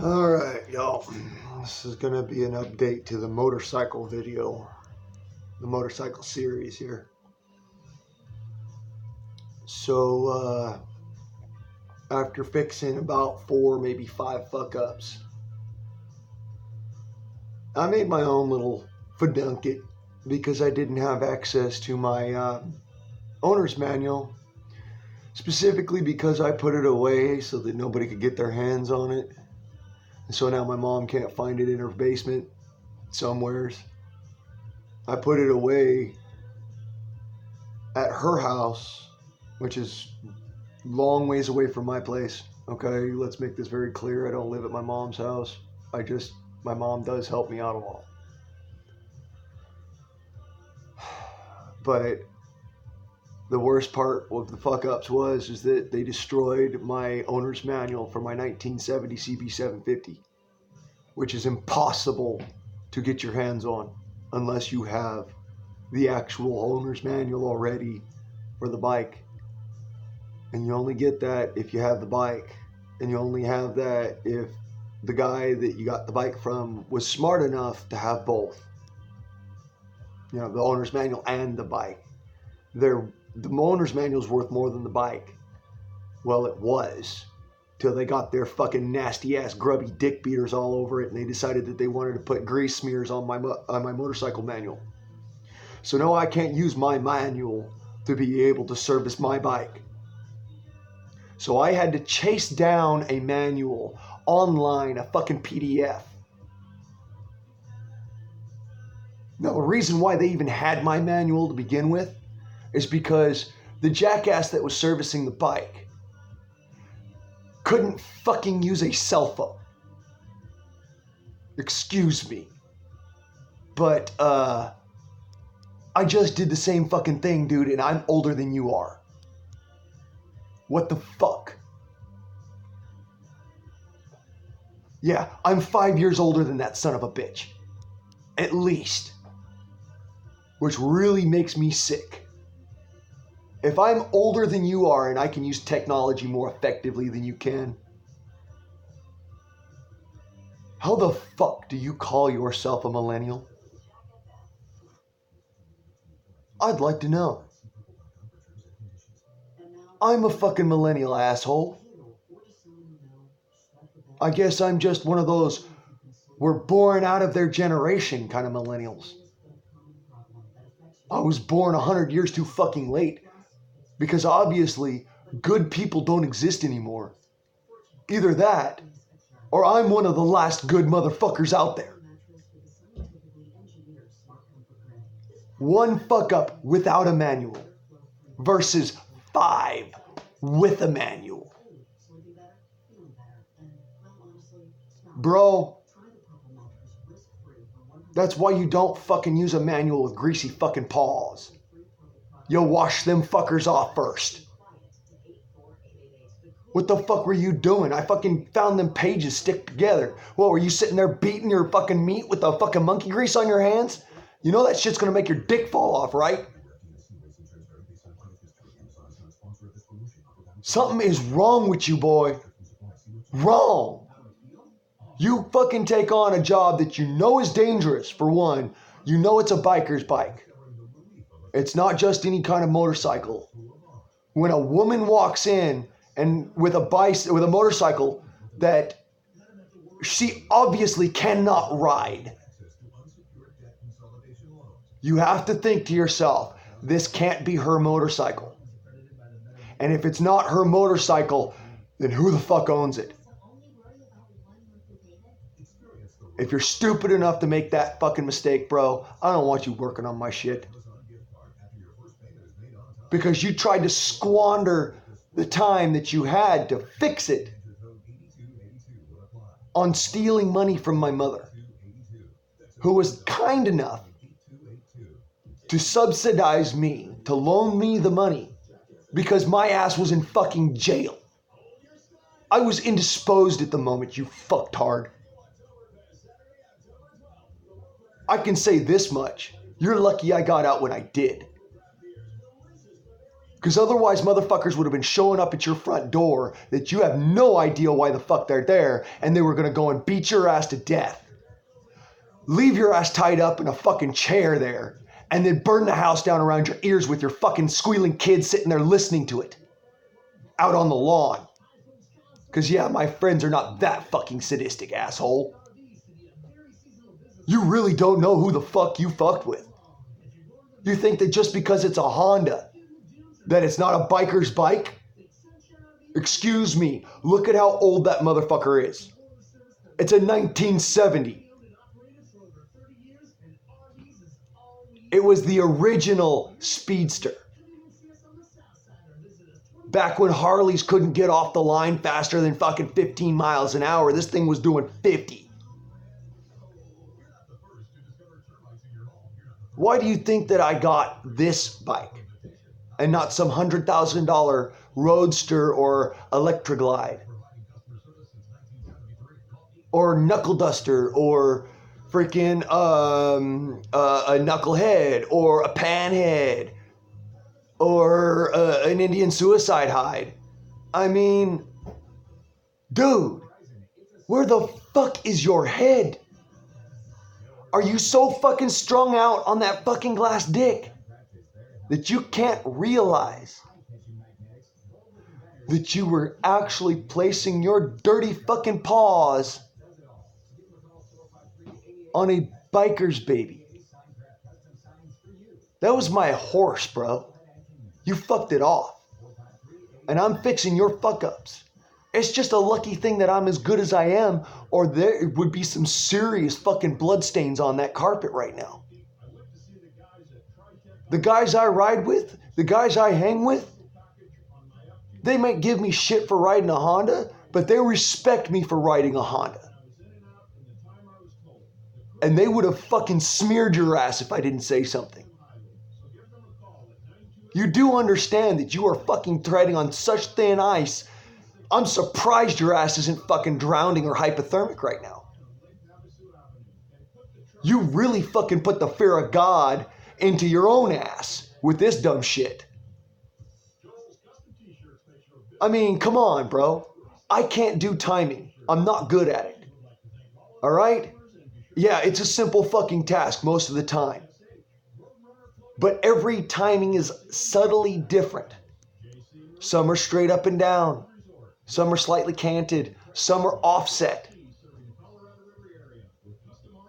Alright, y'all. This is going to be an update to the motorcycle video. The motorcycle series here. So, after fixing about 4, maybe 5 fuck-ups, I made my own little fedunket because I didn't have access to my owner's manual. Specifically because I put it away so that nobody could get their hands on it. And so now my mom can't find it in her basement somewheres. I put it away at her house, which is long ways away from my place. Okay, let's make this very clear. I don't live at my mom's house. My mom does help me out a lot. But the worst part of the fuck-ups is that they destroyed my owner's manual for my 1970 CB750, which is impossible to get your hands on unless you have the actual owner's manual already for the bike. And you only get that if you have the bike. And you only have that if the guy that you got the bike from was smart enough to have both. You know, the owner's manual and the bike. The owner's manual is worth more than the bike. Well, it was. Till they got their fucking nasty ass grubby dick beaters all over it and they decided that they wanted to put grease smears on my motorcycle manual. So now I can't use my manual to be able to service my bike. So I had to chase down a manual online, a fucking PDF. Now the reason why they even had my manual to begin with is because the jackass that was servicing the bike couldn't fucking use a cell phone. Excuse me. But, I just did the same fucking thing, dude, and I'm older than you are. What the fuck? Yeah, I'm 5 years older than that son of a bitch. At least. Which really makes me sick. If I'm older than you are and I can use technology more effectively than you can, how the fuck do you call yourself a millennial? I'd like to know. I'm a fucking millennial, asshole. I guess I'm just one of those we're born out of their generation kind of millennials. I was born 100 years too fucking late because obviously good people don't exist anymore. Either that or I'm one of the last good motherfuckers out there. One fuck up without a manual versus 5 with a manual. Bro, that's why you don't fucking use a manual with greasy fucking paws. You'll wash them fuckers off first. What the fuck were you doing? I fucking found them pages stick together. What, were you sitting there beating your fucking meat with the fucking monkey grease on your hands? You know that shit's gonna make your dick fall off, right? Something is wrong with you, boy. Wrong. You fucking take on a job that you know is dangerous, for one. You know it's a biker's bike. It's not just any kind of motorcycle. When a woman walks in and with a motorcycle that she obviously cannot ride, you have to think to yourself, this can't be her motorcycle. And if it's not her motorcycle, then who the fuck owns it? If you're stupid enough to make that fucking mistake, bro, I don't want you working on my shit. Because you tried to squander the time that you had to fix it on stealing money from my mother, who was kind enough to subsidize me, to loan me the money, because my ass was in fucking jail. I was indisposed at the moment, you fucktard. I can say this much. You're lucky I got out when I did. Because otherwise motherfuckers would have been showing up at your front door that you have no idea why the fuck they're there, and they were going to go and beat your ass to death. Leave your ass tied up in a fucking chair there, and then burn the house down around your ears with your fucking squealing kids sitting there listening to it. Out on the lawn. Because yeah, my friends are not that fucking sadistic, asshole. You really don't know who the fuck you fucked with. You think that just because it's a Honda, that it's not a biker's bike? Excuse me, look at how old that motherfucker is. It's a 1970. It was the original Speedster. Back when Harleys couldn't get off the line faster than fucking 15 miles an hour, this thing was doing 50. Why do you think that I got this bike and not some $100,000 Roadster or Electroglide or Knuckle Duster or freaking a Knucklehead or a Panhead or an Indian Suicide Hide? I mean, dude, where the fuck is your head? Are you so fucking strung out on that fucking glass dick that you can't realize that you were actually placing your dirty fucking paws on a biker's baby? That was my horse, bro. You fucked it off. And I'm fixing your fuck-ups. It's just a lucky thing that I'm as good as I am, or there would be some serious fucking bloodstains on that carpet right now. The guys I ride with, the guys I hang with, they might give me shit for riding a Honda, but they respect me for riding a Honda. And they would have fucking smeared your ass if I didn't say something. You do understand that you are fucking treading on such thin ice. I'm surprised your ass isn't fucking drowning or hypothermic right now. You really fucking put the fear of God into your own ass with this dumb shit. I mean, come on, bro. I can't do timing. I'm not good at it. All right? Yeah, it's a simple fucking task most of the time. But every timing is subtly different. Some are straight up and down. Some are slightly canted. Some are offset.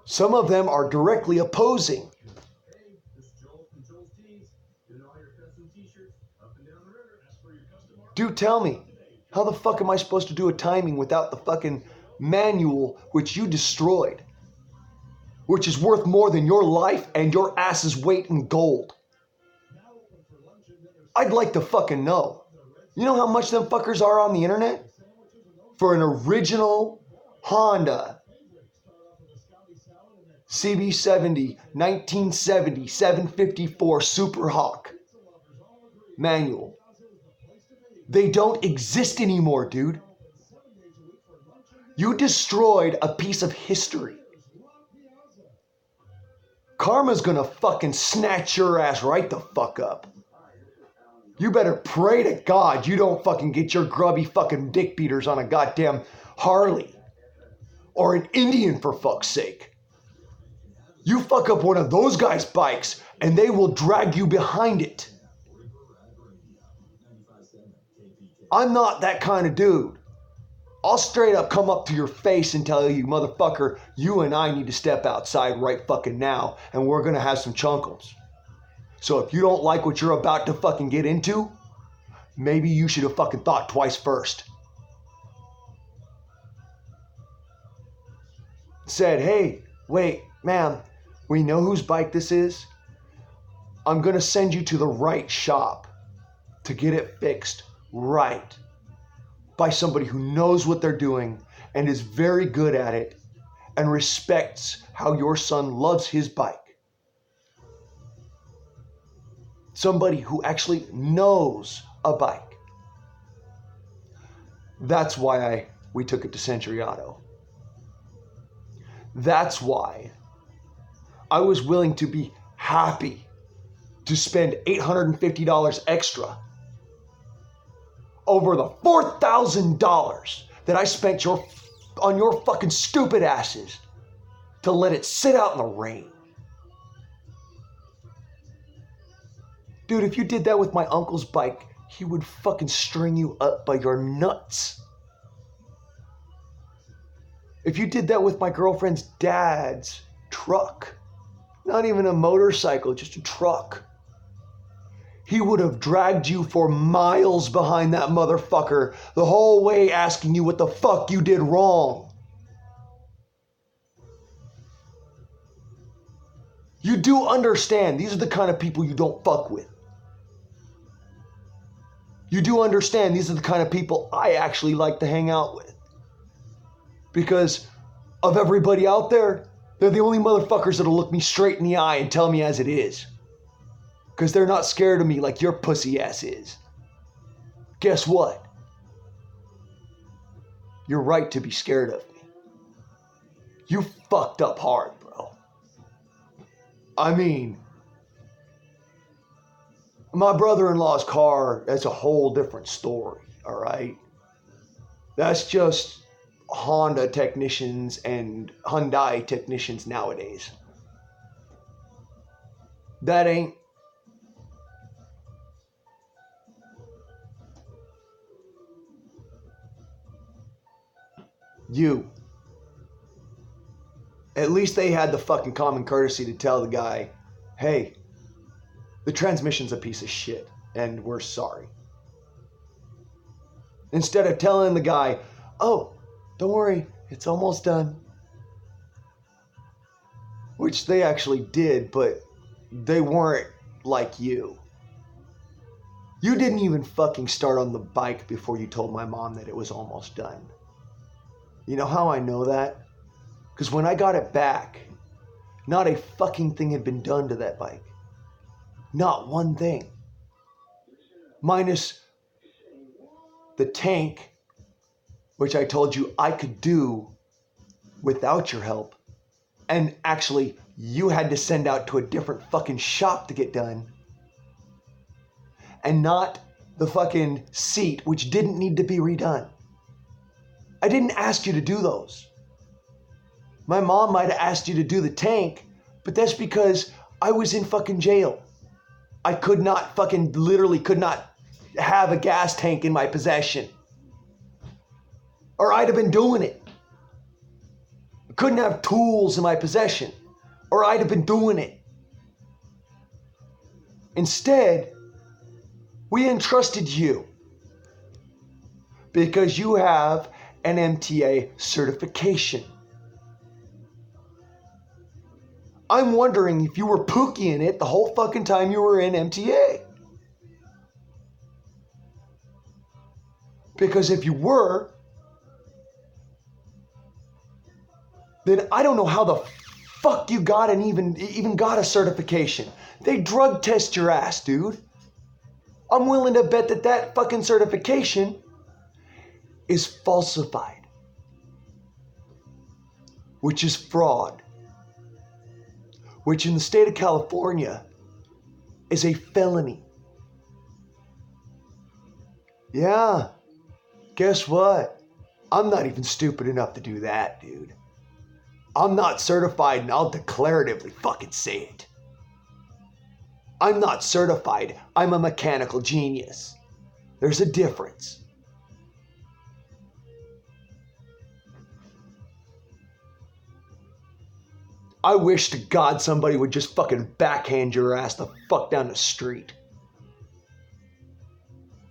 Some of them are directly opposing. Do tell me, how the fuck am I supposed to do a timing without the fucking manual which you destroyed? Which is worth more than your life and your ass's weight in gold. I'd like to fucking know. You know how much them fuckers are on the internet? For an original Honda CB70 1970 754 Super Hawk manual. They don't exist anymore, dude. You destroyed a piece of history. Karma's gonna fucking snatch your ass right the fuck up. You better pray to God you don't fucking get your grubby fucking dick beaters on a goddamn Harley. Or an Indian, for fuck's sake. You fuck up one of those guys' bikes and they will drag you behind it. I'm not that kind of dude. I'll straight up come up to your face and tell you, motherfucker, you and I need to step outside right fucking now, and we're gonna have some chunkles. So if you don't like what you're about to fucking get into, maybe you should have fucking thought twice first. Said, hey, wait, ma'am, we know whose bike this is. I'm gonna send you to the right shop to get it fixed right by somebody who knows what they're doing and is very good at it and respects how your son loves his bike. Somebody who actually knows a bike. That's why we took it to Century Auto. That's why I was willing to be happy to spend $850 extra over the $4,000 that I spent on your fucking stupid asses to let it sit out in the rain. Dude, if you did that with my uncle's bike, he would fucking string you up by your nuts. If you did that with my girlfriend's dad's truck, not even a motorcycle, just a truck, he would have dragged you for miles behind that motherfucker the whole way asking you what the fuck you did wrong. You do understand these are the kind of people you don't fuck with. You do understand these are the kind of people I actually like to hang out with. Because of everybody out there, they're the only motherfuckers that'll look me straight in the eye and tell me as it is. Because they're not scared of me like your pussy ass is. Guess what? You're right to be scared of me. You fucked up hard, bro. I mean, my brother-in-law's car, that's a whole different story, all right? That's just Honda technicians and Hyundai technicians nowadays. That ain't. You. At least they had the fucking common courtesy to tell the guy, hey, the transmission's a piece of shit, and we're sorry. Instead of telling the guy, oh, don't worry, it's almost done. Which they actually did, but they weren't like you. You didn't even fucking start on the bike before you told my mom that it was almost done. You know how I know that? Because when I got it back, not a fucking thing had been done to that bike. Not one thing. Minus the tank, which I told you I could do without your help. And actually, you had to send out to a different fucking shop to get done. And not the fucking seat, which didn't need to be redone. I didn't ask you to do those. My mom might have asked you to do the tank, but that's because I was in fucking jail. I could not fucking, literally could not have a gas tank in my possession. Or I'd have been doing it. I couldn't have tools in my possession, or I'd have been doing it. Instead, we entrusted you because you have an MTA certification. I'm wondering if you were pookieing it the whole fucking time you were in MTA. Because if you were, then I don't know how the fuck you got and even got a certification. They drug test your ass, dude. I'm willing to bet that fucking certification is falsified, which is fraud, which in the state of California is a felony. Yeah, guess what? I'm not even stupid enough to do that, dude. I'm not certified, and I'll declaratively fucking say it. I'm not certified. I'm a mechanical genius. There's a difference. I wish to God somebody would just fucking backhand your ass the fuck down the street.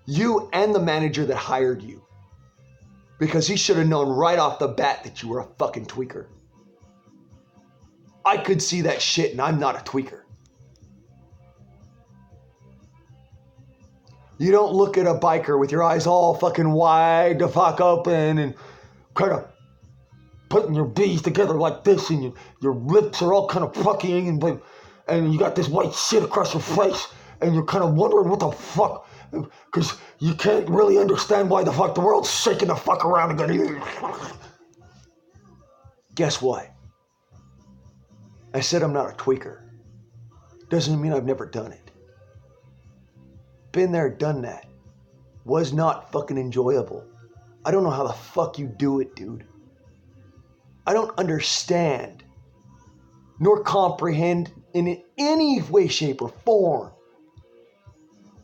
You and the manager that hired you. Because he should have known right off the bat that you were a fucking tweaker. I could see that shit, and I'm not a tweaker. You don't look at a biker with your eyes all fucking wide the fuck open and kind of putting your B's together like this, and your lips are all kind of pucking, and you got this white shit across your face, and you're kind of wondering what the fuck, because you can't really understand why the fuck the world's shaking the fuck around again. Guess what? I said I'm not a tweaker. Doesn't mean I've never done it. Been there, done that. was not fucking enjoyable. I don't know how the fuck you do it, dude. I don't understand nor comprehend in any way, shape, or form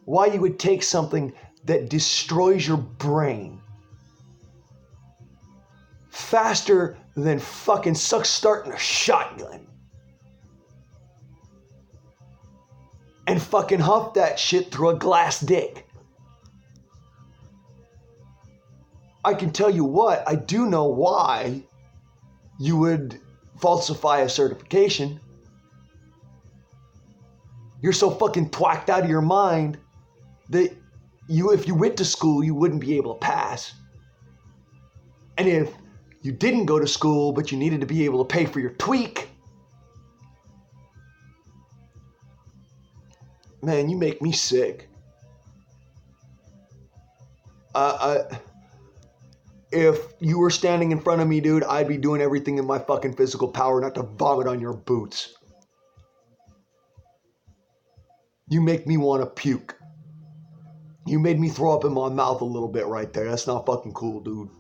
why you would take something that destroys your brain faster than fucking starting a shotgun and fucking huff that shit through a glass dick. I can tell you what, I do know why you would falsify a certification. You're so fucking twacked out of your mind that if you went to school, you wouldn't be able to pass. And if you didn't go to school, but you needed to be able to pay for your tweak, man, you make me sick. If you were standing in front of me, dude, I'd be doing everything in my fucking physical power not to vomit on your boots. You make me want to puke. You made me throw up in my mouth a little bit right there. That's not fucking cool, dude.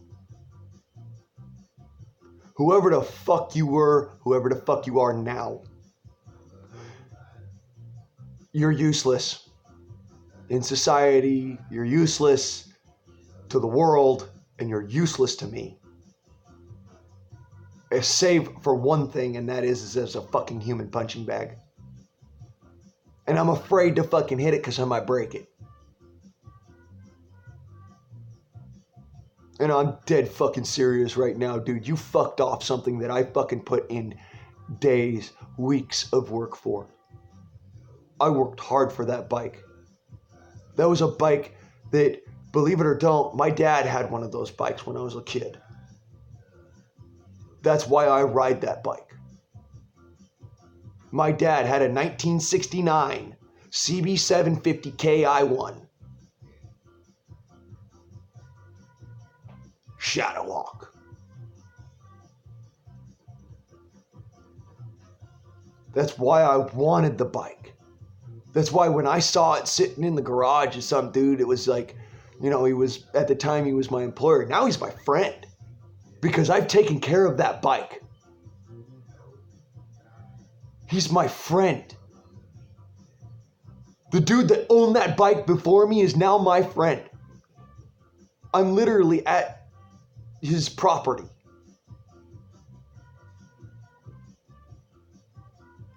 Whoever the fuck you were, whoever the fuck you are now, you're useless. In society, you're useless to the world, and you're useless to me. Save for one thing, and that is as a fucking human punching bag. And I'm afraid to fucking hit it because I might break it. And I'm dead fucking serious right now, dude. You fucked off something that I fucking put in days, weeks of work for. I worked hard for that bike. That was a bike that, believe it or don't, my dad had one of those bikes when I was a kid. That's why I ride that bike. My dad had a 1969 CB750 KI1. Shadow Walk. That's why I wanted the bike. That's why when I saw it sitting in the garage of some dude, it was like, you know, at the time he was my employer. Now he's my friend because I've taken care of that bike. He's my friend. The dude that owned that bike before me is now my friend. I'm literally at his property.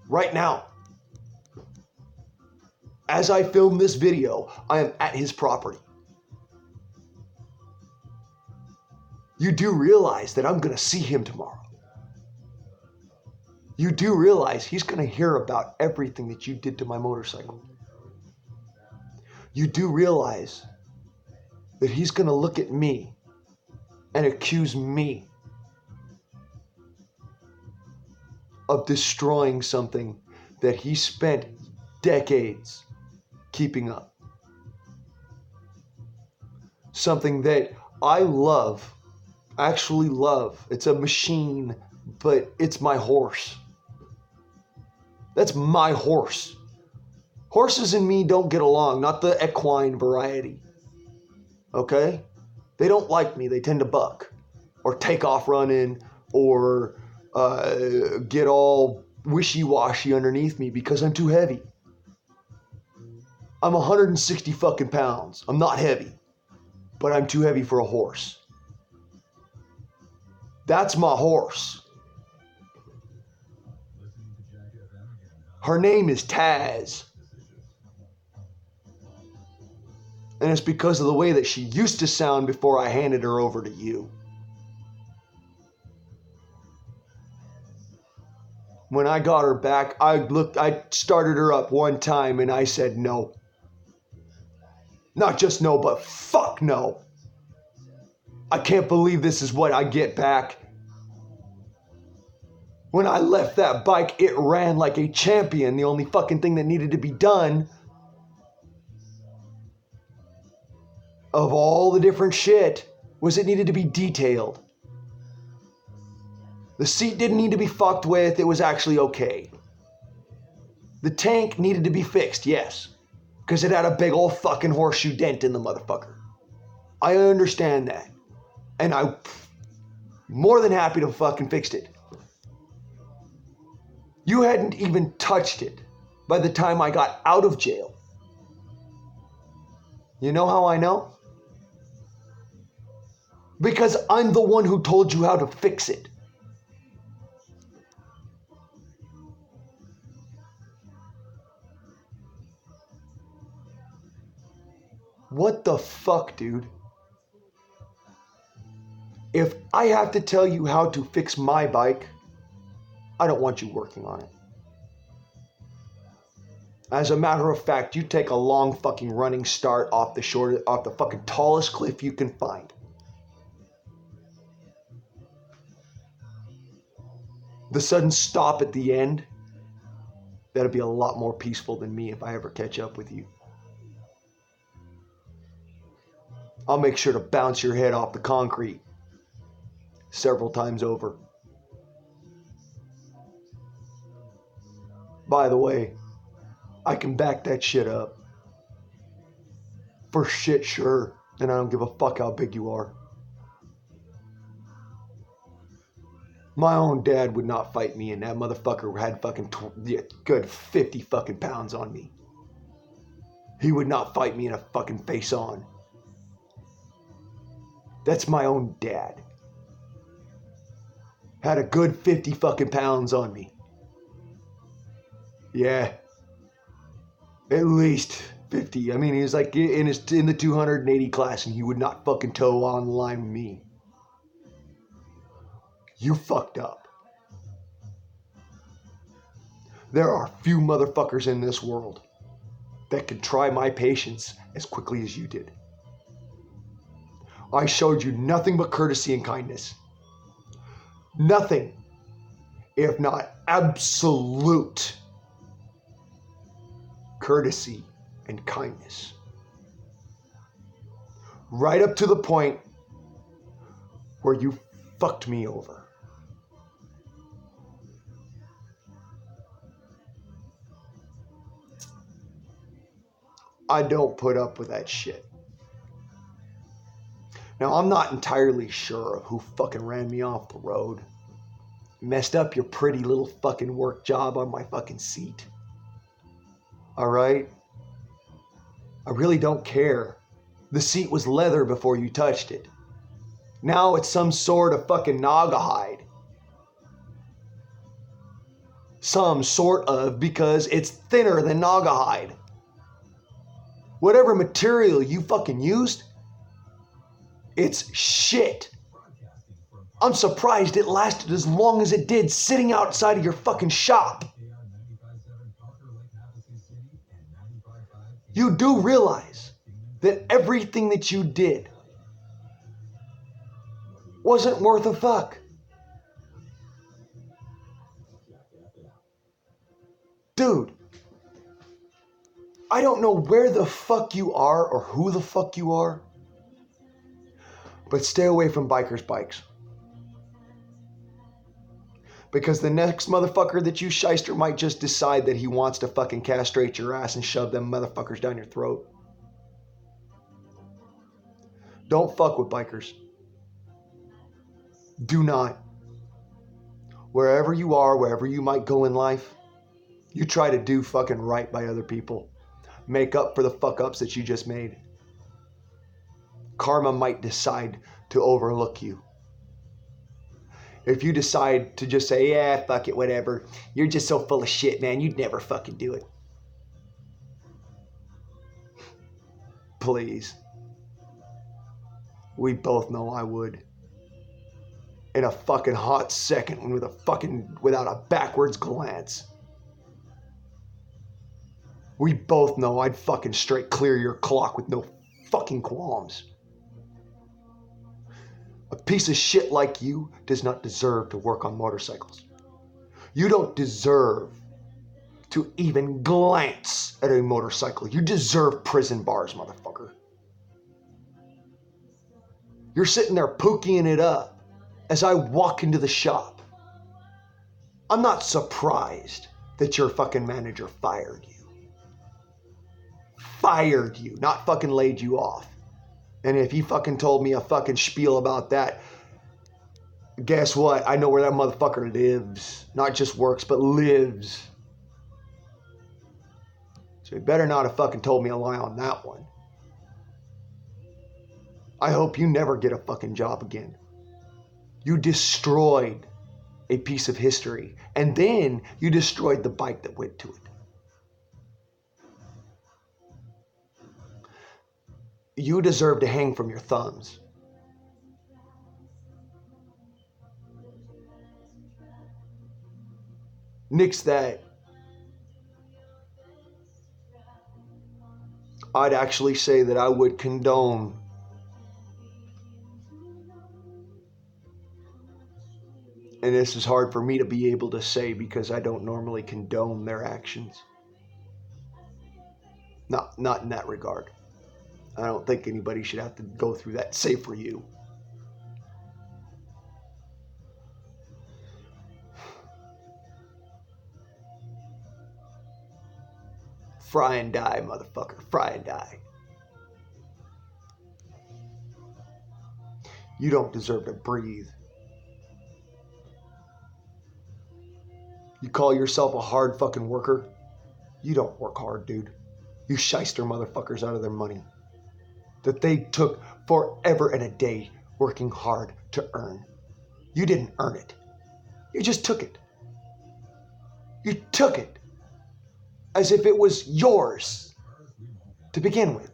Right now. As I film this video, I am at his property. You do realize that I'm going to see him tomorrow. You do realize he's going to hear about everything that you did to my motorcycle. You do realize that he's going to look at me and accuse me of destroying something that he spent decades keeping up. Something that I love, actually love. It's a machine, but it's my horse. That's my horse. Horses and me don't get along, not the equine variety. Okay? They don't like me. They tend to buck or take off running or get all wishy-washy underneath me because I'm too heavy. I'm 160 fucking pounds. I'm not heavy, but I'm too heavy for a horse. That's my horse. Her name is Taz. And it's because of the way that she used to sound before I handed her over to you. When I got her back, I started her up one time and I said no. Not just no, but fuck no. I can't believe this is what I get back. When I left that bike, it ran like a champion. The only fucking thing that needed to be done of all the different shit was it needed to be detailed. The seat didn't need to be fucked with. It was actually okay. The tank needed to be fixed, yes. Because it had a big old fucking horseshoe dent in the motherfucker. I understand that. And I'm more than happy to fucking fix it. You hadn't even touched it by the time I got out of jail. You know how I know? Because I'm the one who told you how to fix it. What the fuck, dude? If I have to tell you how to fix my bike, I don't want you working on it. As a matter of fact, you take a long fucking running start off the fucking tallest cliff you can find. The sudden stop at the end, that'll be a lot more peaceful than me if I ever catch up with you. I'll make sure to bounce your head off the concrete several times over. By the way, I can back that shit up. For shit, sure. And I don't give a fuck how big you are. My own dad would not fight me, and that motherfucker had fucking good 50 fucking pounds on me. He would not fight me in a fucking face on. That's my own dad. Had a good 50 fucking pounds on me. Yeah. At least 50. I mean, he was like in the 280 class, and he would not fucking toe on the line with me. You fucked up. There are few motherfuckers in this world that could try my patience as quickly as you did. I showed you nothing but courtesy and kindness. Nothing, if not absolute courtesy and kindness. Right up to the point where you fucked me over. I don't put up with that shit. Now, I'm not entirely sure of who fucking ran me off the road. Messed up your pretty little fucking work job on my fucking seat. Alright? I really don't care. The seat was leather before you touched it. Now it's some sort of fucking naga hide. Some sort of, because it's thinner than naga hide. Whatever material you fucking used, it's shit. I'm surprised it lasted as long as it did sitting outside of your fucking shop. You do realize that everything that you did wasn't worth a fuck. Dude, I don't know where the fuck you are or who the fuck you are, but stay away from bikers' bikes. Because the next motherfucker that you shyster might just decide that he wants to fucking castrate your ass and shove them motherfuckers down your throat. Don't fuck with bikers. Do not. Wherever you are, wherever you might go in life, you try to do fucking right by other people. Make up for the fuck ups that you just made. Karma might decide to overlook you. If you decide to just say, yeah, fuck it, whatever. You're just so full of shit, man. You'd never fucking do it. Please. We both know I would. In a fucking hot second without a backwards glance. We both know I'd fucking straight clear your clock with no fucking qualms. A piece of shit like you does not deserve to work on motorcycles. You don't deserve to even glance at a motorcycle. You deserve prison bars, motherfucker. You're sitting there pookieing it up as I walk into the shop. I'm not surprised that your fucking manager fired you. Fired you, not fucking laid you off. And if he fucking told me a fucking spiel about that, guess what? I know where that motherfucker lives. Not just works, but lives. So he better not have fucking told me a lie on that one. I hope you never get a fucking job again. You destroyed a piece of history. And then you destroyed the bike that went to it. You deserve to hang from your thumbs. Nix that. I'd actually say that I would condone and this is hard for me to be able to say because I don't normally condone their actions. Not in that regard. I don't think anybody should have to go through that, say for you. Fry and die, motherfucker. Fry and die. You don't deserve to breathe. You call yourself a hard fucking worker? You don't work hard, dude. You shyster motherfuckers out of their money that they took forever and a day working hard to earn. You didn't earn it. You just took it. You took it as if it was yours to begin with.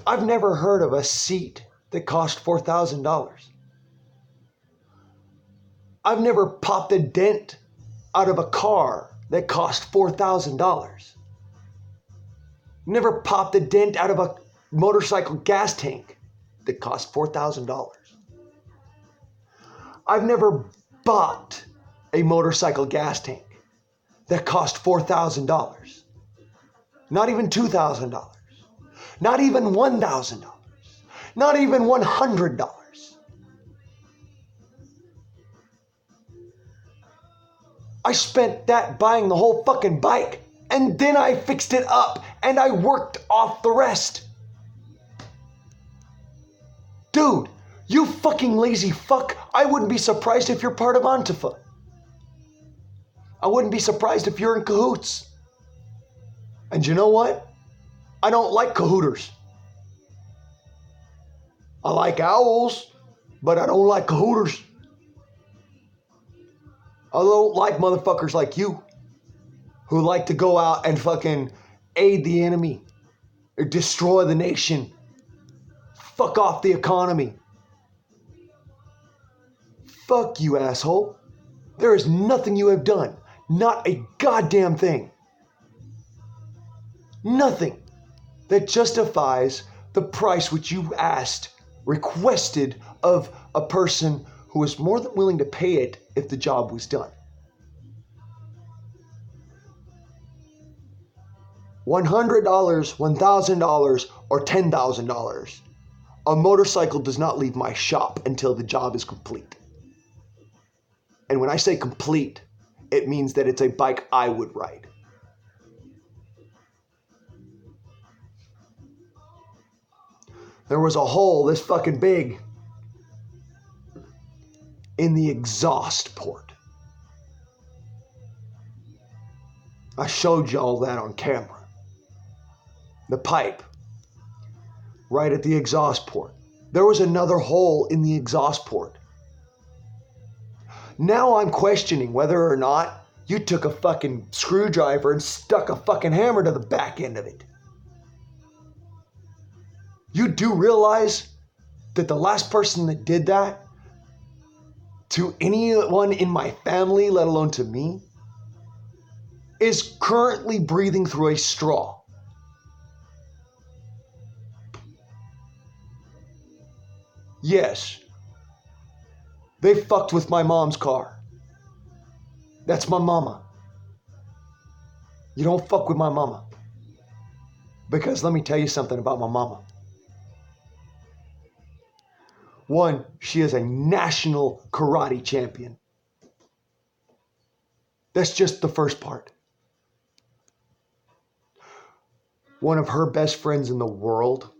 I've never heard of a seat that cost $4,000. I've never popped a dent out of a car that cost $4,000. Never popped a dent out of a motorcycle gas tank that cost $4,000. I've never bought a motorcycle gas tank that cost $4,000. Not even $2,000. Not even $1,000. Not even $100. I spent that buying the whole fucking bike, and then I fixed it up, and I worked off the rest. Dude, you fucking lazy fuck. I wouldn't be surprised if you're part of Antifa. I wouldn't be surprised if you're in cahoots. And you know what? I don't like cahooters. I like owls, but I don't like cahooters. I don't like motherfuckers like you who like to go out and fucking aid the enemy or destroy the nation. Fuck off the economy. Fuck you, asshole. There is nothing you have done. Not a goddamn thing. Nothing that justifies the price which you asked, requested of a person who was more than willing to pay it if the job was done. $100, $1,000, or $10,000. A motorcycle does not leave my shop until the job is complete. And when I say complete, it means that it's a bike I would ride. There was a hole this fucking big in the exhaust port. I showed you all that on camera. The pipe right at the exhaust port. There was another hole in the exhaust port. Now I'm questioning whether or not you took a fucking screwdriver and stuck a fucking hammer to the back end of it. You do realize that the last person that did that to anyone in my family, let alone to me, is currently breathing through a straw. Yes, they fucked with my mom's car. That's my mama. You don't fuck with my mama. Because let me tell you something about my mama. One, she is a national karate champion. That's just the first part. One of her best friends in the world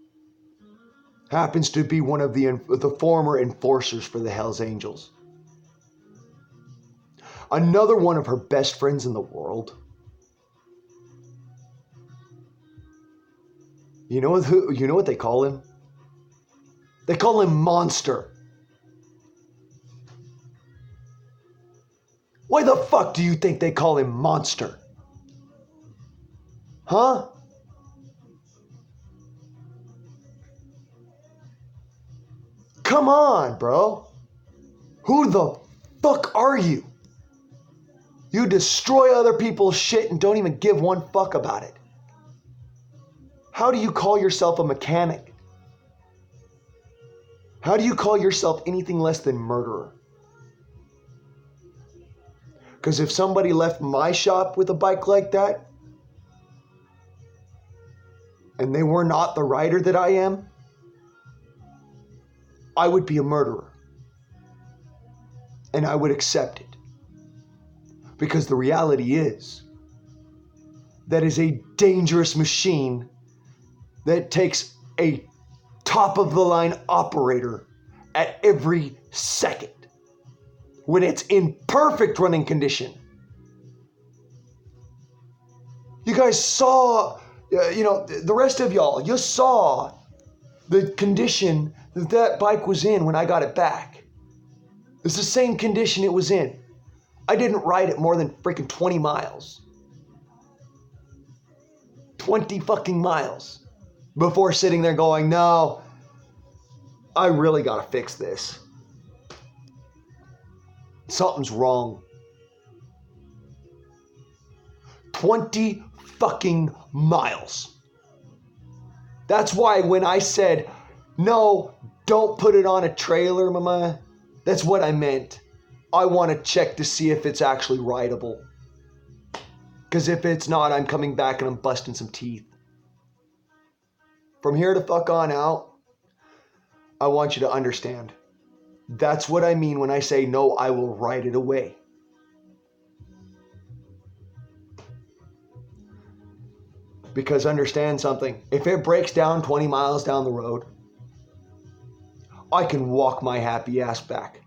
happens to be one of the former enforcers for the Hells Angels. Another one of her best friends in the world. You know what they call him? They call him Monster. Why the fuck do you think they call him Monster? Huh? Come on, bro. Who the fuck are you? You destroy other people's shit and don't even give one fuck about it. How do you call yourself a mechanic? How do you call yourself anything less than murderer? Because if somebody left my shop with a bike like that, and they were not the rider that I am, I would be a murderer. And I would accept it. Because the reality is, that is a dangerous machine that takes a top-of-the-line operator at every second when it's in perfect running condition. You guys saw, the rest of y'all, you saw the condition that bike was in when I got it back. It's the same condition it was in. I didn't ride it more than freaking 20 miles. 20 fucking miles before sitting there going, no, I really gotta fix this. Something's wrong. 20 fucking miles. That's why when I said, no, don't put it on a trailer, mama, that's what I meant. I want to check to see if it's actually rideable. Because if it's not, I'm coming back and I'm busting some teeth. From here to fuck on out, I want you to understand. That's what I mean when I say, no, I will ride it away. Because understand something. If it breaks down 20 miles down the road, I can walk my happy ass back.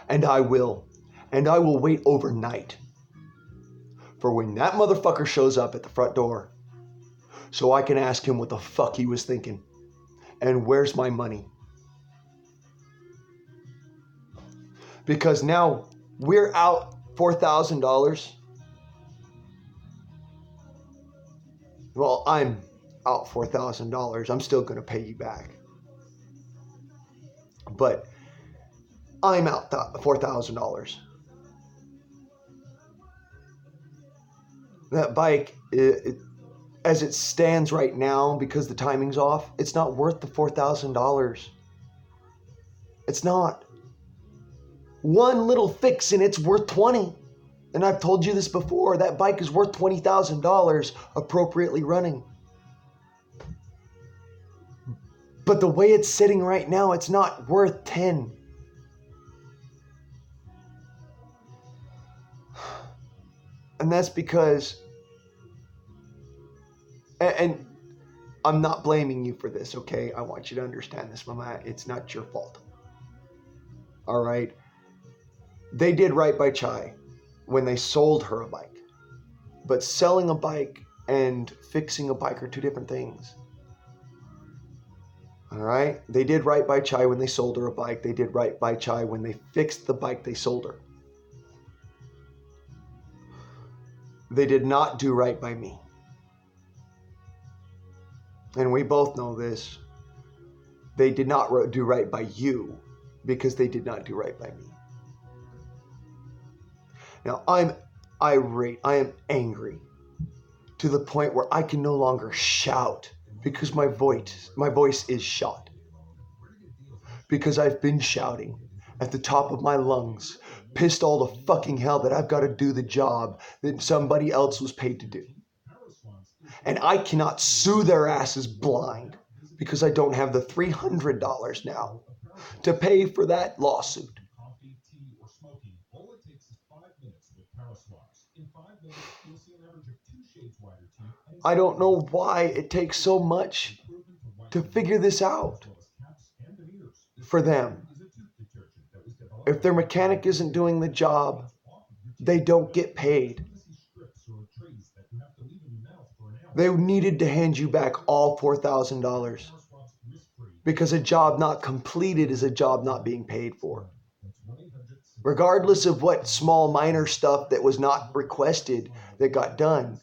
And I will. And I will wait overnight for when that motherfucker shows up at the front door so I can ask him what the fuck he was thinking. And where's my money? Because now we're out $4,000. Well, I'm out $4,000. I'm still going to pay you back. But I'm out $4,000. That bike, as it stands right now, because the timing's off, it's not worth the $4,000. It's not. One little fix and it's worth 20. And I've told you this before, that bike is worth $20,000 appropriately running. But the way it's sitting right now, it's not worth 10. And that's because, and I'm not blaming you for this, okay? I want you to understand this, Mama. It's not your fault. All right? They did right by Chai when they sold her a bike. But selling a bike and fixing a bike are two different things. All right? They did right by Chai when they sold her a bike. They did right by Chai when they fixed the bike they sold her. They did not do right by me. And we both know this. They did not do right by you because they did not do right by me. Now, I'm irate. I am angry to the point where I can no longer shout because my voice is shot. Because I've been shouting at the top of my lungs, pissed all the fucking hell that I've got to do the job that somebody else was paid to do. And I cannot sue their asses blind because I don't have the $300 now to pay for that lawsuit. I don't know why it takes so much to figure this out for them. If their mechanic isn't doing the job, they don't get paid. They needed to hand you back all $4,000 because a job not completed is a job not being paid for. Regardless of what small minor stuff that was not requested that got done,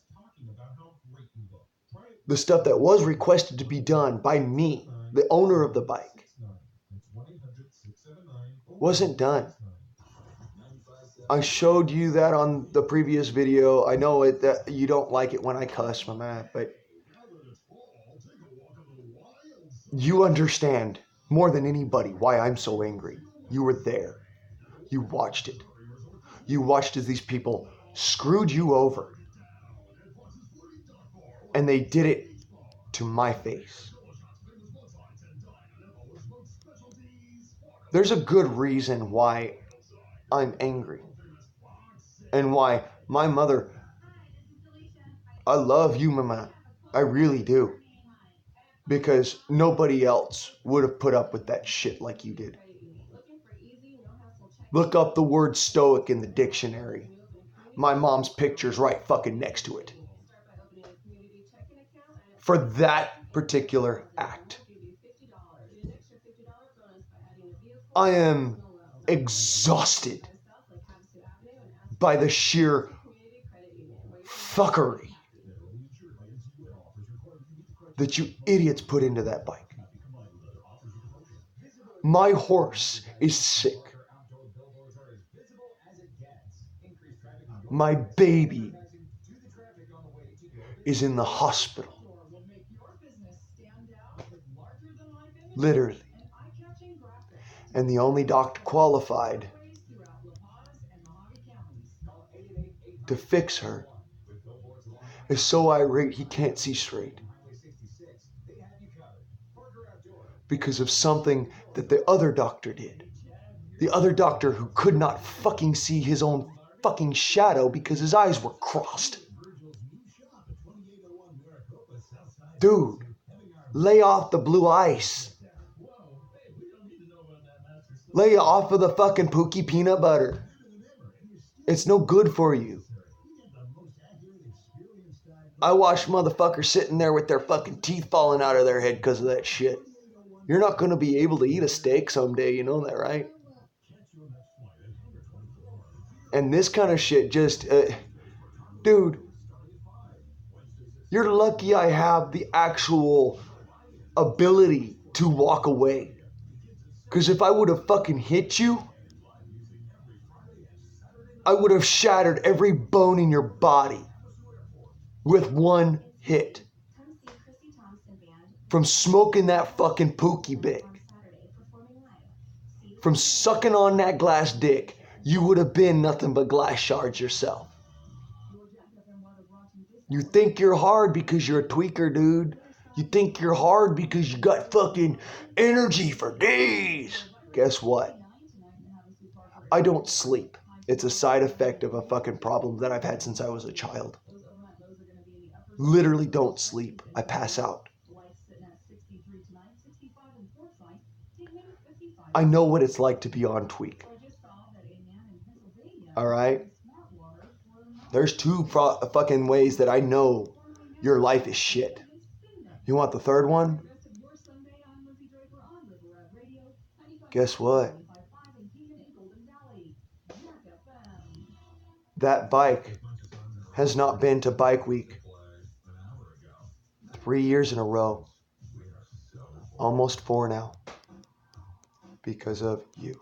the stuff that was requested to be done by me, the owner of the bike, wasn't done. I showed you that on the previous video. I know that you don't like it when I cuss, my man, but you understand more than anybody why I'm so angry. You were there. You watched it. You watched as these people screwed you over. And they did it to my face. There's a good reason why I'm angry. And why my mother, I love you, mama. I really do. Because nobody else would have put up with that shit like you did. Look up the word stoic in the dictionary. My mom's picture's right fucking next to it. For that particular act. I am exhausted by the sheer fuckery that you idiots put into that bike. My horse is sick. My baby is in the hospital. Literally. And the only doctor qualified to fix her is so irate he can't see straight. Because of something that the other doctor did. The other doctor who could not fucking see his own fucking shadow because his eyes were crossed. Dude, lay off the blue ice. Lay off of the fucking Pookie peanut butter. It's no good for you. I watch motherfuckers sitting there with their fucking teeth falling out of their head because of that shit. You're not going to be able to eat a steak someday, you know that, right? And this kind of shit just... dude, you're lucky I have the actual ability to walk away. Because if I would have fucking hit you, I would have shattered every bone in your body with one hit. From smoking that fucking Pookie big. From sucking on that glass dick, you would have been nothing but glass shards yourself. You think you're hard because you're a tweaker, dude. You think you're hard because you got fucking energy for days. Guess what? I don't sleep. It's a side effect of a fucking problem that I've had since I was a child. Literally don't sleep. I pass out. I know what it's like to be on tweak. Alright? There's two fucking ways that I know your life is shit. You want the third one? Guess what? That bike has not been to Bike Week 3 years in a row. Almost 4 now. Because of you.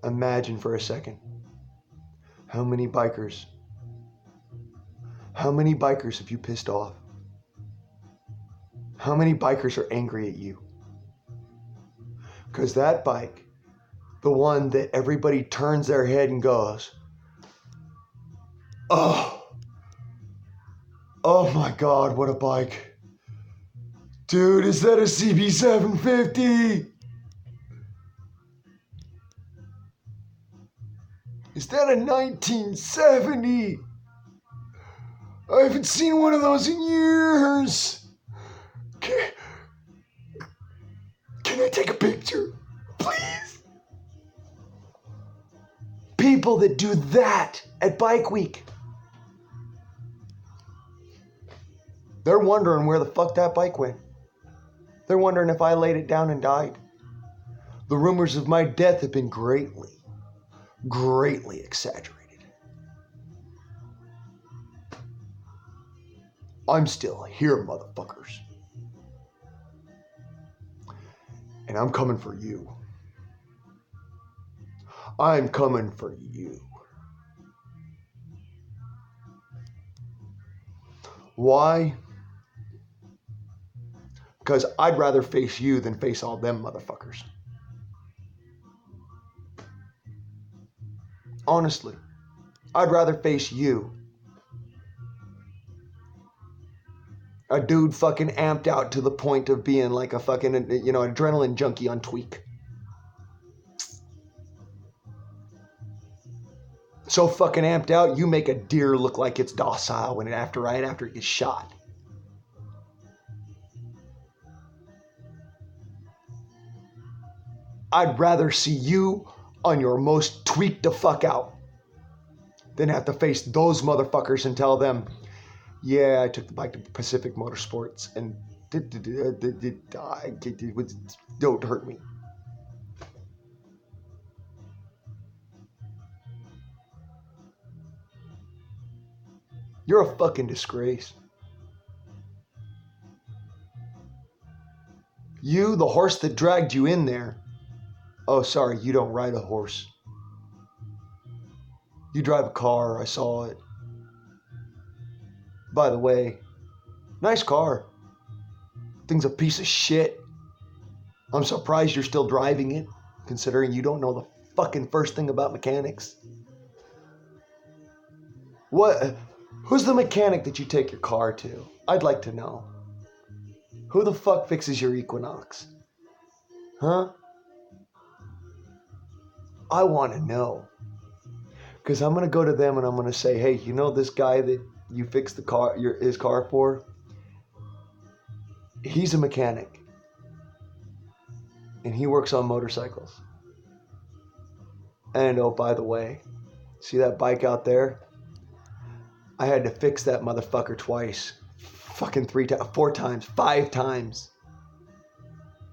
Imagine for a second. How many bikers have you pissed off? How many bikers are angry at you? Because that bike, the one that everybody turns their head and goes, oh my God, what a bike. Dude, is that a CB750? Is that a 1970? I haven't seen one of those in years. Can I take a picture? Please? People that do that at Bike Week. They're wondering where the fuck that bike went. They're wondering if I laid it down and died. The rumors of my death have been greatly exaggerated. I'm still here, motherfuckers. And I'm coming for you. I'm coming for you. Why? Because I'd rather face you than face all them motherfuckers. Honestly, I'd rather face you. A dude fucking amped out to the point of being like a fucking, adrenaline junkie on tweak. So fucking amped out, you make a deer look like it's docile right after it gets shot. I'd rather see you on your most tweaked the fuck out than have to face those motherfuckers and tell them, yeah, I took the bike to Pacific Motorsports and don't hurt me. You're a fucking disgrace. You, the horse that dragged you in there. Oh, sorry, you don't ride a horse. You drive a car, I saw it. By the way, nice car. Thing's a piece of shit. I'm surprised you're still driving it, considering you don't know the fucking first thing about mechanics. What? Who's the mechanic that you take your car to? I'd like to know. Who the fuck fixes your Equinox? Huh? I want to know. Because I'm going to go to them and I'm going to say, hey, you know this guy that you fixed his car for? He's a mechanic. And he works on motorcycles. And oh, by the way, see that bike out there? I had to fix that motherfucker twice. Fucking 3 times, 4 times, 5 times.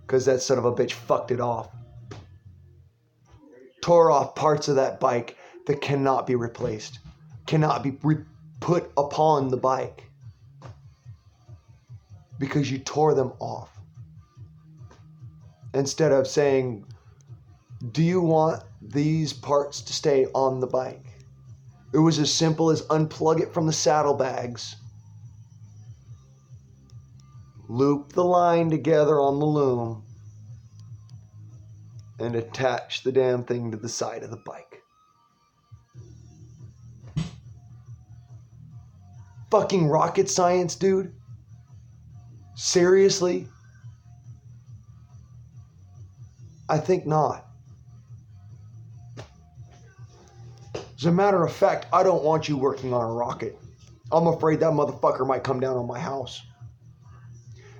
Because that son of a bitch fucked it off. Tore off parts of that bike that cannot be replaced. Cannot be put upon the bike. Because you tore them off. Instead of saying, do you want these parts to stay on the bike? It was as simple as unplug it from the saddlebags, loop the line together on the loom, and attach the damn thing to the side of the bike. Fucking rocket science, dude? Seriously? I think not. As a matter of fact, I don't want you working on a rocket. I'm afraid that motherfucker might come down on my house.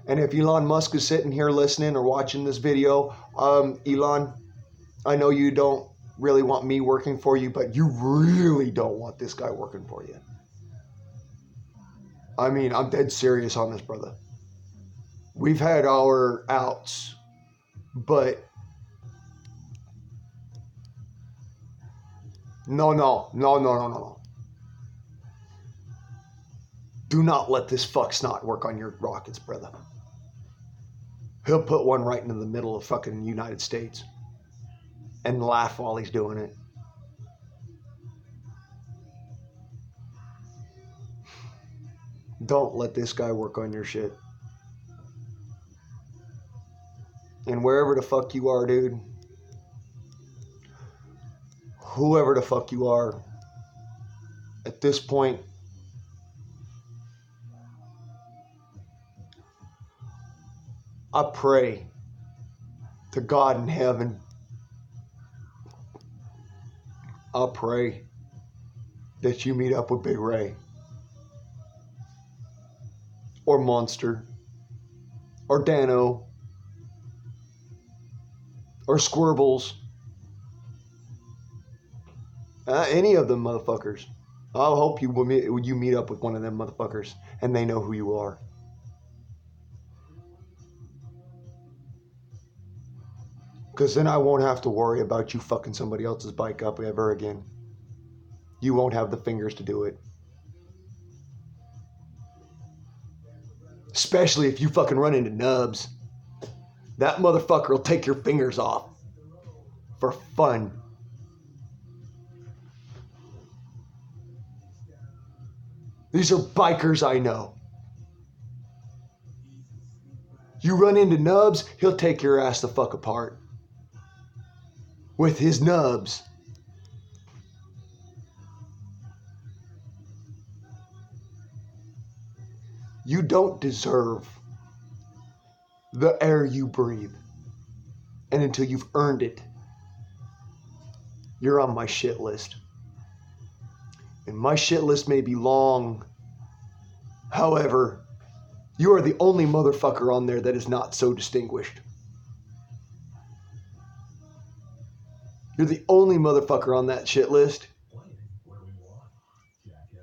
And if Elon Musk is sitting here listening or watching this video, Elon, I know you don't really want me working for you, but you really don't want this guy working for you. I mean, I'm dead serious on this, brother. We've had our outs, but no. Do not let this fuck snot work on your rockets, brother. He'll put one right into the middle of fucking United States and laugh while he's doing it. Don't let this guy work on your shit. And wherever the fuck you are, dude, whoever the fuck you are, at this point, I pray to God in heaven, I pray that you meet up with Big Ray or Monster or Dano or Squirbles. Any of them motherfuckers. I hope you meet up with one of them motherfuckers and they know who you are. Because then I won't have to worry about you fucking somebody else's bike up ever again. You won't have the fingers to do it. Especially if you fucking run into nubs. That motherfucker will take your fingers off. For fun. These are bikers I know. You run into nubs, he'll take your ass the fuck apart. With his nubs. You don't deserve the air you breathe. And until you've earned it, you're on my shit list. And my shit list may be long. However, you are the only motherfucker on there that is not so distinguished. You're the only motherfucker on that shit list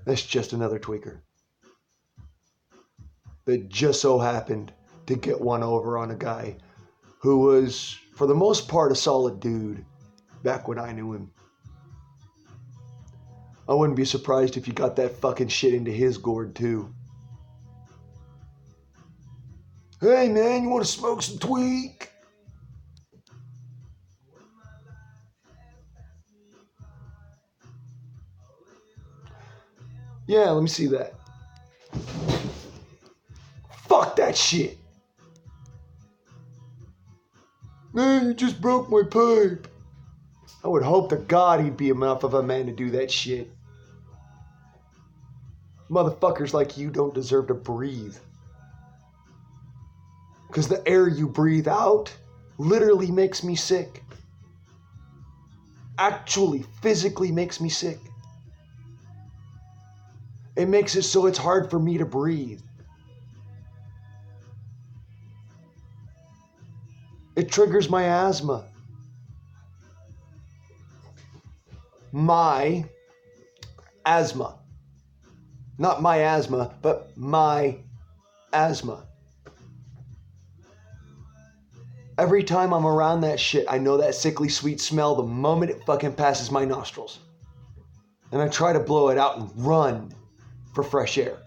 that's just another tweaker. That just so happened to get one over on a guy who was, for the most part, a solid dude back when I knew him. I wouldn't be surprised if you got that fucking shit into his gourd too. Hey man, you want to smoke some tweak? Yeah, let me see that. Fuck that shit. Man, you just broke my pipe. I would hope to God he'd be enough of a man to do that shit. Motherfuckers like you don't deserve to breathe. Because the air you breathe out literally makes me sick. Actually, physically makes me sick. It makes it so it's hard for me to breathe. It triggers my asthma. My asthma. Not my asthma, but my asthma. Every time I'm around that shit, I know that sickly sweet smell the moment it fucking passes my nostrils. And I try to blow it out and run for fresh air.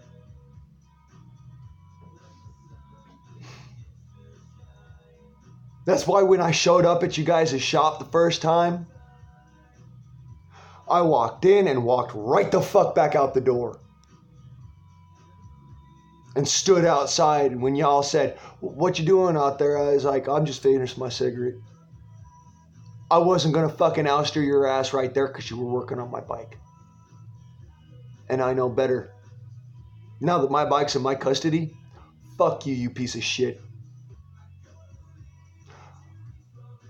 That's why when I showed up at you guys' shop the first time, I walked in and walked right the fuck back out the door. And stood outside when y'all said, "What you doing out there?" I was like, "I'm just finishing my cigarette." I wasn't going to fucking ouster your ass right there because you were working on my bike. And I know better. Now that my bike's in my custody, fuck you, you piece of shit.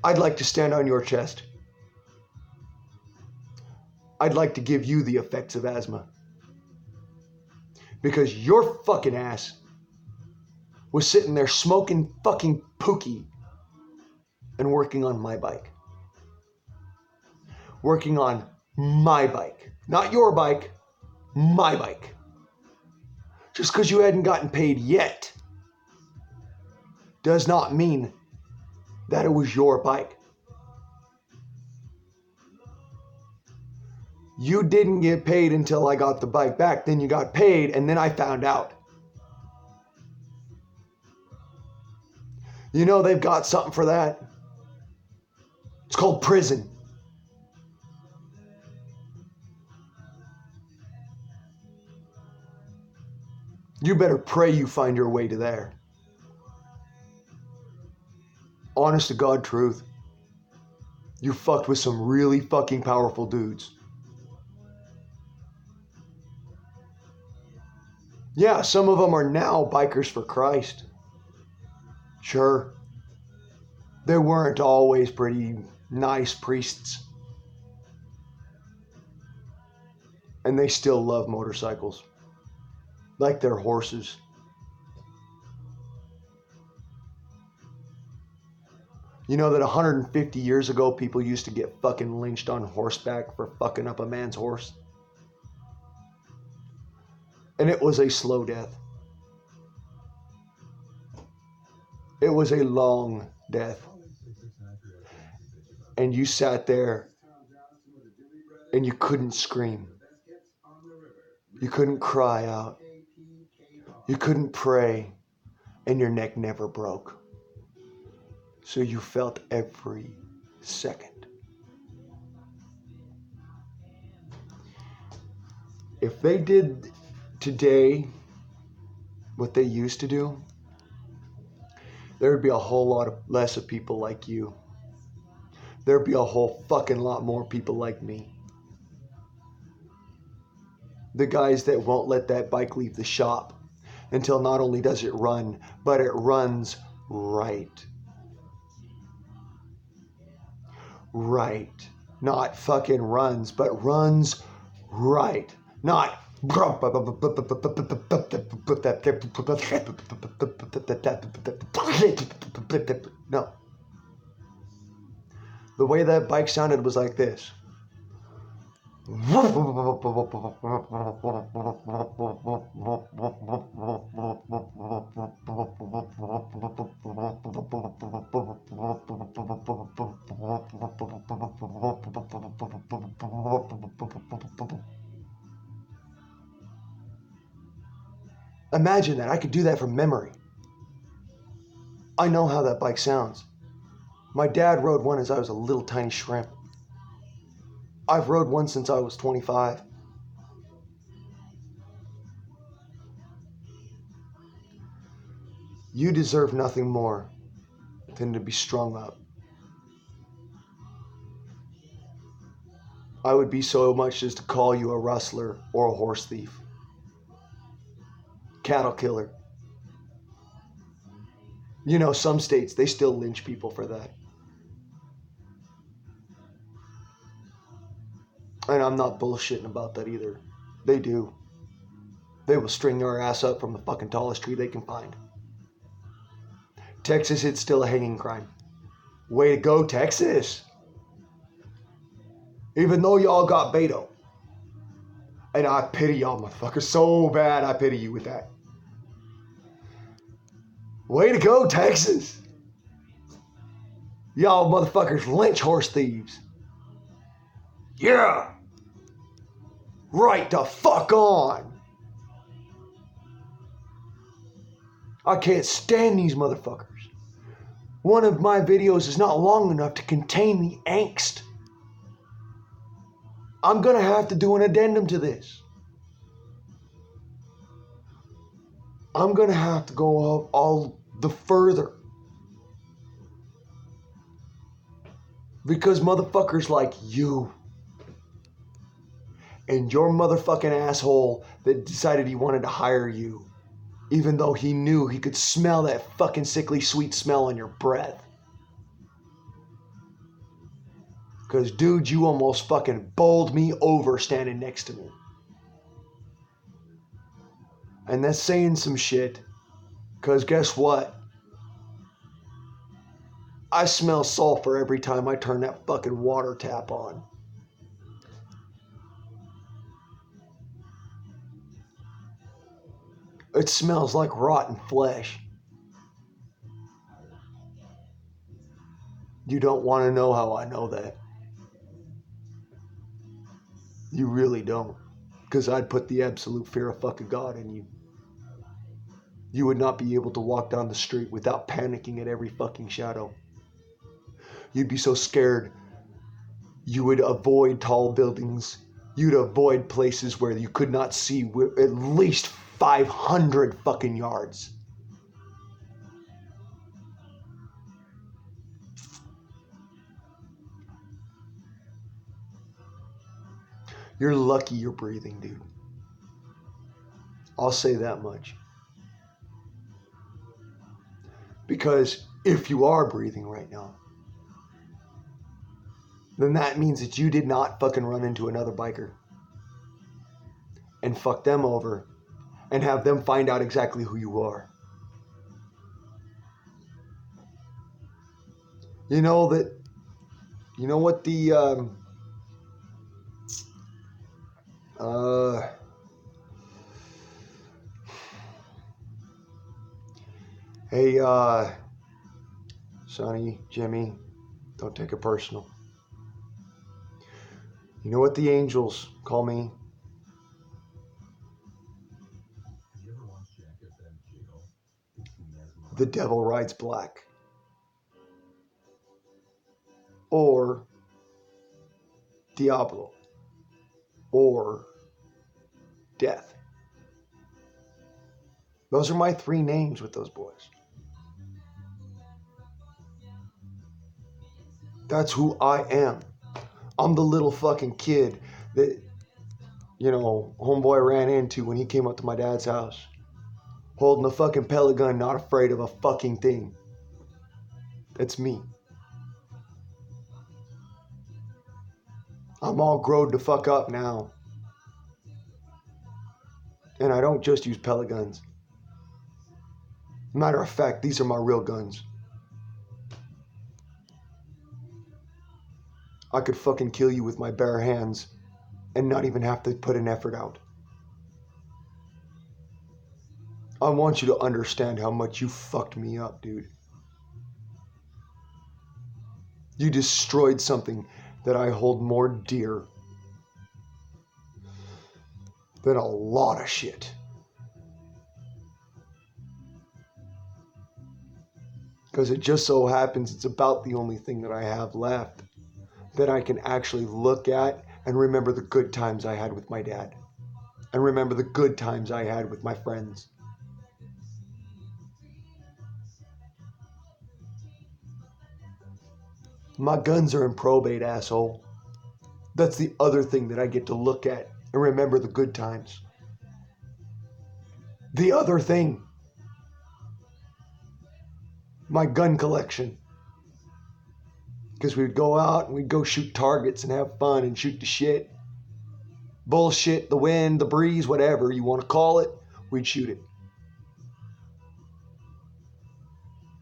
I'd like to stand on your chest. I'd like to give you the effects of asthma. Because your fucking ass was sitting there smoking fucking pookie and working on my bike. Working on my bike. Not your bike, my bike. Just because you hadn't gotten paid yet does not mean that it was your bike. You didn't get paid until I got the bike back. Then you got paid, and then I found out. You know they've got something for that. It's called prison. You better pray you find your way to there. Honest to God truth. You fucked with some really fucking powerful dudes. Yeah, some of them are now bikers for Christ. Sure. They weren't always pretty nice priests. And they still love motorcycles. Like their horses. You know that 150 years ago, people used to get fucking lynched on horseback for fucking up a man's horse? And it was a slow death. It was a long death. And you sat there and you couldn't scream. You couldn't cry out. You couldn't pray. And your neck never broke. So you felt every second. If they did today what they used to do, there would be a whole lot less of people like you. There'd be a whole fucking lot more people like me. The guys that won't let that bike leave the shop until not only does it run, but it runs right. Right. Not fucking runs, but runs right. Not no. The way that bike sounded was like this. Imagine that. I could do that from memory. I know how that bike sounds. My dad rode one as I was a little tiny shrimp. I've rode one since I was 25. You deserve nothing more than to be strung up. I would be so much as to call you a rustler or a horse thief. Cattle killer. You know, some states, they still lynch people for that. And I'm not bullshitting about that either. They do. They will string your ass up from the fucking tallest tree they can find. Texas, it's still a hanging crime. Way to go, Texas. Even though y'all got Beto. And I pity y'all motherfuckers so bad, I pity you with that. Way to go, Texas. Y'all motherfuckers lynch horse thieves. Yeah. Right the fuck on. I can't stand these motherfuckers. One of my videos is not long enough to contain the angst. I'm gonna have to do an addendum to this. I'm gonna have to go all the further. Because motherfuckers like you and your motherfucking asshole that decided he wanted to hire you, even though he knew he could smell that fucking sickly sweet smell on your breath. Because, dude, you almost fucking bowled me over standing next to me. And that's saying some shit. Because guess what? I smell sulfur every time I turn that fucking water tap on. It smells like rotten flesh. You don't want to know how I know that. You really don't. Because I'd put the absolute fear of fucking God in you. You would not be able to walk down the street without panicking at every fucking shadow. You'd be so scared. You would avoid tall buildings. You'd avoid places where you could not see at least 500 fucking yards. You're lucky you're breathing, dude. I'll say that much. Because if you are breathing right now, then that means that you did not fucking run into another biker and fuck them over and have them find out exactly who you are. You know that, you know what the, hey, Sonny, Jimmy, don't take it personal. You know what the angels call me? The devil rides black. Or Diablo. Or death. Those are my 3 names with those boys. That's who I am. I'm the little fucking kid that, you know, homeboy ran into when he came up to my dad's house. Holding a fucking pellet gun, not afraid of a fucking thing. That's me. I'm all growed the fuck up now. And I don't just use pellet guns. Matter of fact, these are my real guns. I could fucking kill you with my bare hands and not even have to put an effort out. I want you to understand how much you fucked me up, dude. You destroyed something that I hold more dear than a lot of shit. Because it just so happens it's about the only thing that I have left that I can actually look at and remember the good times I had with my dad. And remember the good times I had with my friends. My guns are in probate, asshole. That's the other thing that I get to look at and remember the good times. The other thing. My gun collection. Because we'd go out and we'd go shoot targets and have fun and shoot the shit. Bullshit, the wind, the breeze, whatever you want to call it, we'd shoot it.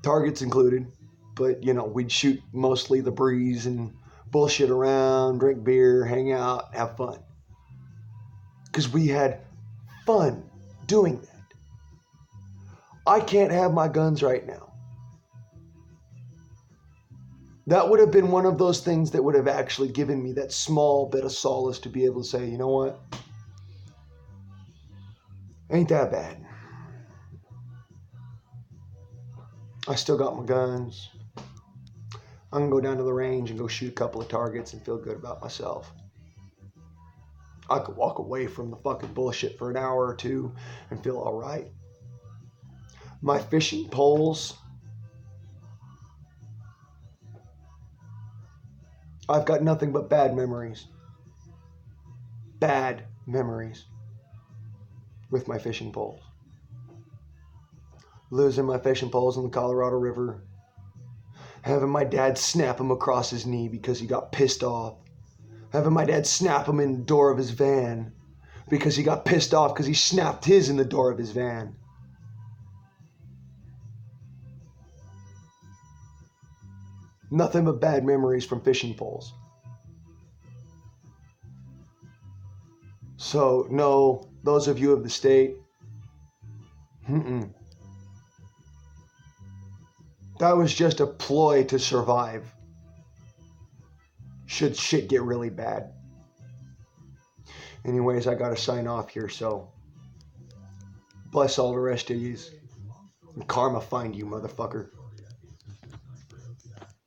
Targets included, but you know, we'd shoot mostly the breeze and bullshit around, drink beer, hang out, have fun. Because we had fun doing that. I can't have my guns right now. That would have been one of those things that would have actually given me that small bit of solace to be able to say, you know what? Ain't that bad. I still got my guns. I'm going to go down to the range and go shoot a couple of targets and feel good about myself. I could walk away from the fucking bullshit for an hour or 2 and feel all right. My fishing poles, I've got nothing but bad memories. Bad memories with my fishing poles. Losing my fishing poles in the Colorado River. Having my dad snap him across his knee because he got pissed off. Having my dad snap him in the door of his van because he got pissed off because he snapped his in the door of his van. Nothing but bad memories from fishing poles. So, no, those of you of the state, that was just a ploy to survive. Should shit get really bad. Anyways, I gotta sign off here, so bless all the rest of yous. And karma find you, motherfucker.